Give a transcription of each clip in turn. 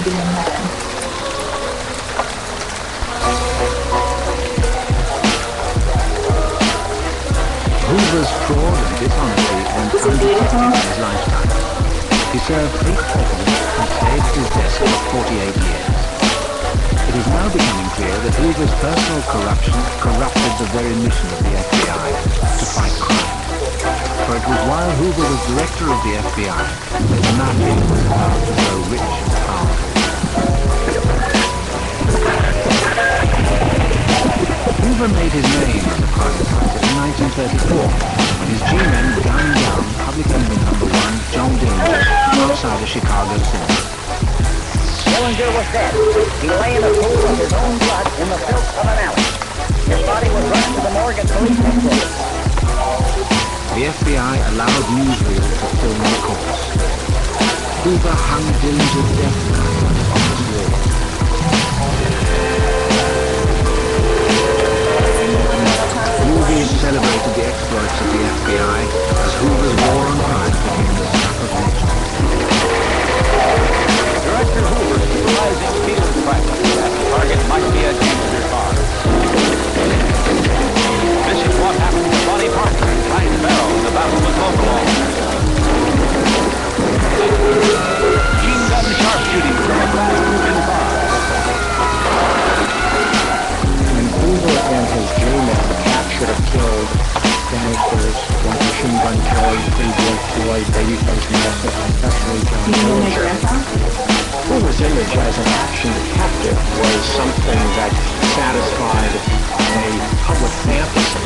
be in heaven. Hoover's fraud and dishonesty went undetected in his lifetime. He served 8 presidents and stayed at his desk for 48 years. It is now becoming clear that Hoover's personal corruption corrupted the very mission of the FBI, to fight crime. For it was while Hoover was director of the FBI that the mafia was about to grow rich and powerful. Hoover made his name as a crime fighter in 1934 when his G-men gunned down public enemy number 1 John Dillinger outside a Chicago cinema. Dillinger was dead. He lay in a pool of his own blood in the filth of an alley. His body was rushed to the morgue and police headquarters. The FBI allowed newsreels to film the corpse. Hoover hung Dillinger's death knife on his office wall. Movies celebrated the exploits of the FBI as Hoover's war on crime became the stuff of legend. Director Hoover supervising field practice that the target might be a gangster car. This is what happened to Bonnie Parker and Clyde Barrow in the battle with local officers. Machine gun sharpshooting from a fast-moving car. When Hoover and his J-men captured or killed gangsters like Machine Gun Kelly, Playboy Floyd, Babyface Nelson, and especially John Dillinger, Hoover's image as an action detective was something that satisfied a public fantasy.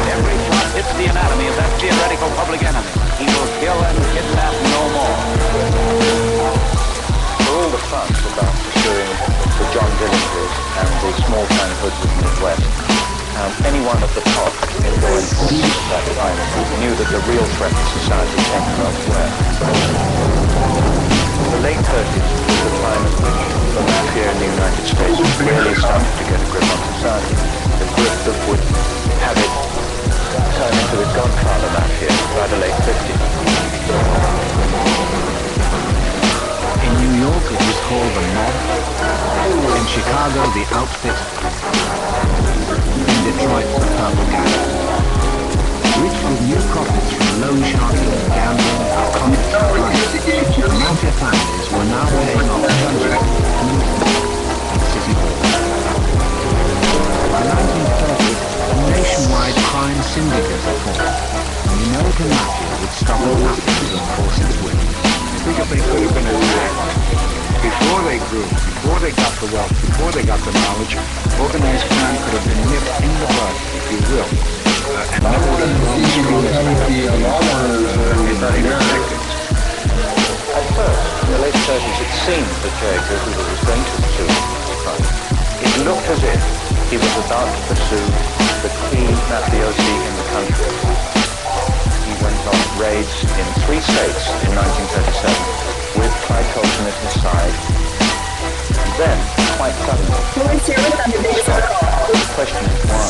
Every shot hits the anatomy of that theoretical public enemy. He will kill and kidnap no more. For all the fuss about pursuing the John Dillingers and the small-town hoods of the Midwest, anyone at the top in law enforcement at that time knew that the real threat to society came from elsewhere. The late 30s was the time at which the mafia in the United States really started to get a grip on society. The grip that would have it turn into the Godfather mafia by the late 50s. In New York, it was called the mob. In Chicago, the outfit. In Detroit, the purple gang. Rich with new profits from loan sharking, gambling, narcotics, and drugs, the mafia families were now paying off judges, and city hall. By 1930, a nationwide crime syndicate had formed, and the American mafia would stop at nothing to enforce its will. I think if they could have been attacked before they grew, before they got the wealth, before they got the knowledge, organized crime could have been nipped in the bud, if you will, and never would have grown strong as in decades. At first, in the late 30s, it seemed that J. Edgar Hoover was going to pursue crime. It looked as if he was about to pursue the key mafiosi in the country. He went on raids in 3 states in 1937 with Clyde Colson at his side. And then, quite suddenly, the question is why.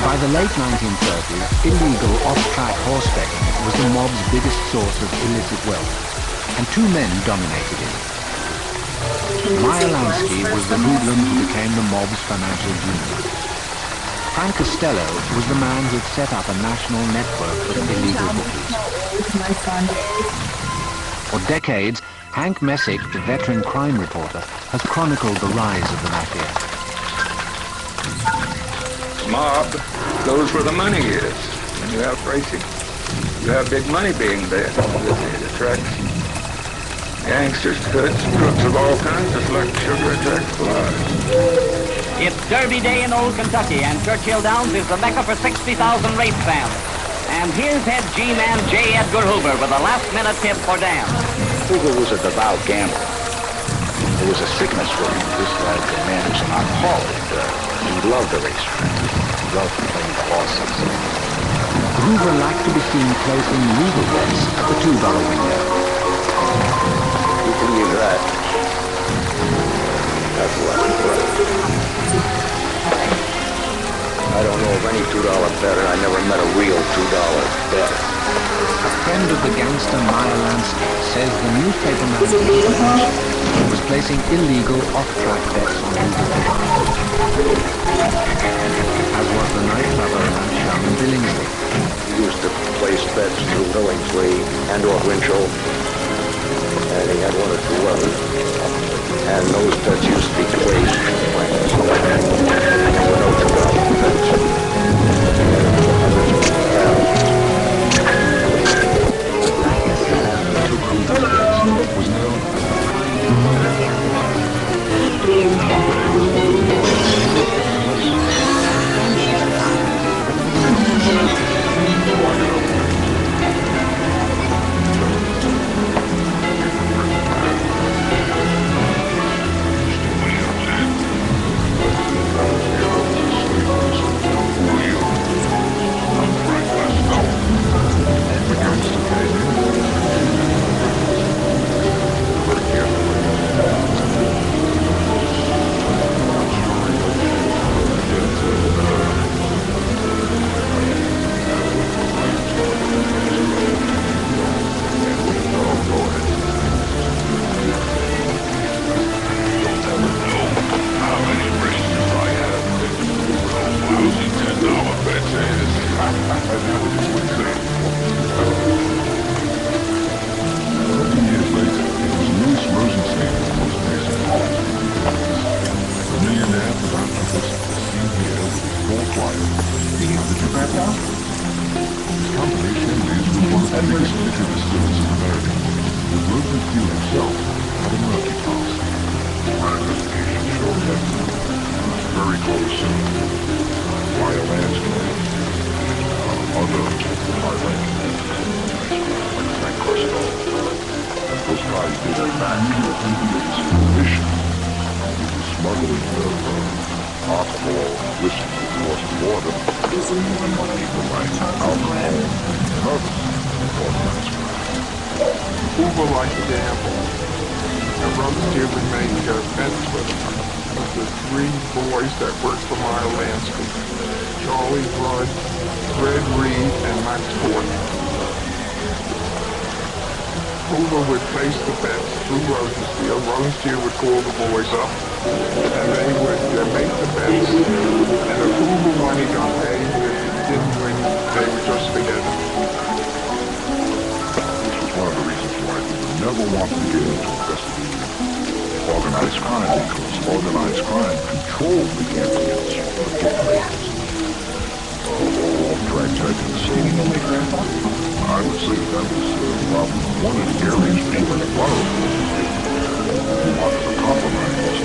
By the late 1930s, illegal off-track horsebacking was the mob's biggest source of illicit wealth, and 2 men dominated it. Meyer Lansky was the hoodlum who became the mob's financial genius. Frank Costello was the man who had set up a national network of illegal bookies. For decades, Hank Messick, the veteran crime reporter, has chronicled the rise of the mafia. Mob goes where the money is. When you have racing, you have big money being there. It attracts gangsters, hoods, crooks of all kinds, just like sugar attracts flies. It's Derby Day in Old Kentucky, and Churchill Downs is the mecca for 60,000 race fans. And here's head G-man J. Edgar Hoover with a last-minute tip for Dan. Hoover was a devout gambler. There was a sickness for him, just like a man who's an alcoholic. He loved the racetrack. He loved playing the horses. Hoover liked to be seen placing legal bets at the $2 window. You believe that? That's what. I I don't know of any $2 bet, and I never met a real $2 bet. A friend of the gangster Meyer Lansky says the newspaper man was placing illegal off-track bets on his division, as was the nightclubber owner Sherman Billingsley. He used to place bets through Billingsley and or Winchell, and he had one or two others. And those bets used to be placed when there were no $2 bets. Hundreds of The blackest seller who took on those bets was known as the Hoover liked to gamble. And Rosenstein would make bets with the three boys that worked for Meyer Lansky: Charlie Rudd, Fred Reed, and Max Ford. Hoover would place the bets through Rosenstein. Rosenstein would call the boys up, and they would make the bets. And if Hoover won, he got paid. If he didn't win, they would just forget it. One of the reasons why we would never want to get into investigating organized crime, because organized crime controlled the gambling industry. Off-track type I would say that was probably one of the areas people followed as a compromise.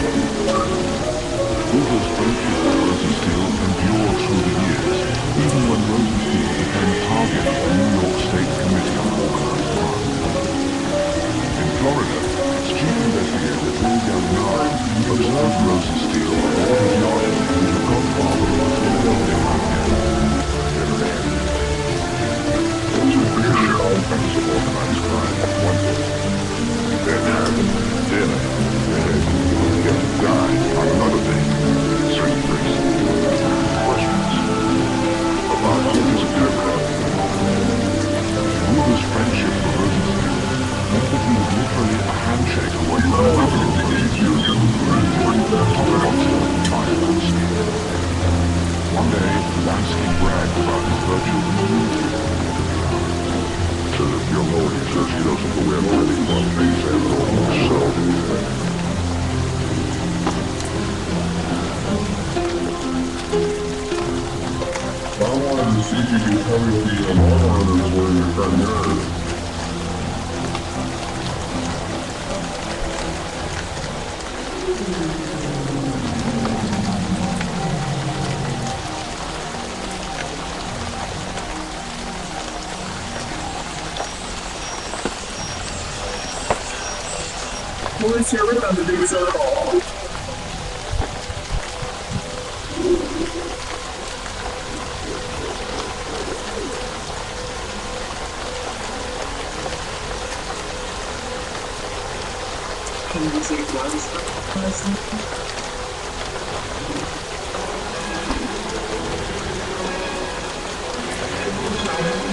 Hoover's friendship with Rosenstein endured through the years, even when Rosenstein became a target of the New York State Committee on Organized Crime. In Florida, its chief investigator, Bill Gallinari, observed Rosenstein on board his yacht who was the godfather of the Philadelphia mafia. There was a bigger show offense of organized crime one day. Then having dinner, and get to die on another day. Certain things, questions about his integrity. Hoover's friendship for Rosenstein meant that he was literally a handshake away from living in the union One day, Lansky bragged about his virtual immunity. Says if you'll know he says he doesn't go in for any fun things after all himself. I wanted to see if you could tell me if the alarm runners were in your front yard. Police here with them to do so at all. Can you say what? Thank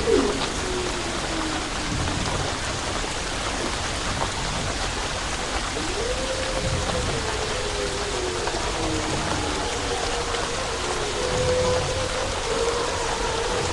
you.